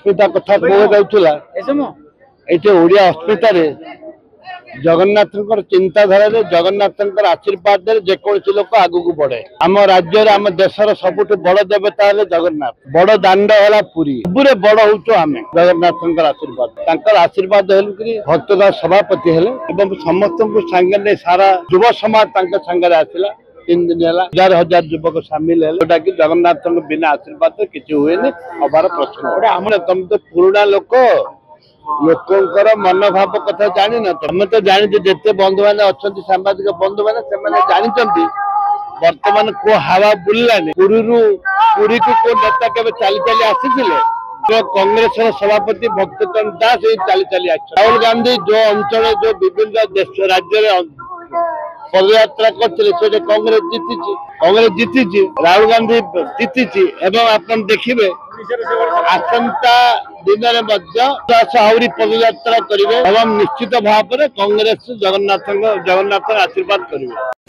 अस्मिता कथा कह जाऊला ये ओडिया अस्मित जगन्नाथ चिंताधारा जगन्नाथ आशीर्वाद जेकोसी लोक आगू बढ़े। आम राज्य आम देशर सबुठ बड़ देवता जगन्नाथ बड़ दांड है पुरी सबुरे बड़ हूँ आम जगन्नाथ आशीर्वाद आशीर्वाद भक्तदार सभापति हेले समस्त सांगे सारा युव समाज सांगे आसला 3 दिन है हजार हजार युवक सामिल है जोटा कि जगन्नाथ बिना आशीर्वाद किसी हुए हबार प्रश्न तुम तो पुराणा लोक लोकर मनोभाव कथा जानी न तुम तो जानी जिते बंधु मैंने अच्छा सांबादिक बंधु मैंने जानी बर्तमान को हवा बुलानी पुरी को नेता के चली चली आसी जो कांग्रेस सभापति भक्तचरण दास चली चली राहुल गांधी जो अंचल जो विभिन्न देश राज्य पदयात्रा करते कांग्रेस जीति राहुल गांधी जीति एवं आप देखिए आसंता दिन में पदयात्रा करेंगे एवं निश्चित भाव में कांग्रेस जगन्नाथ आशीर्वाद करेंगे।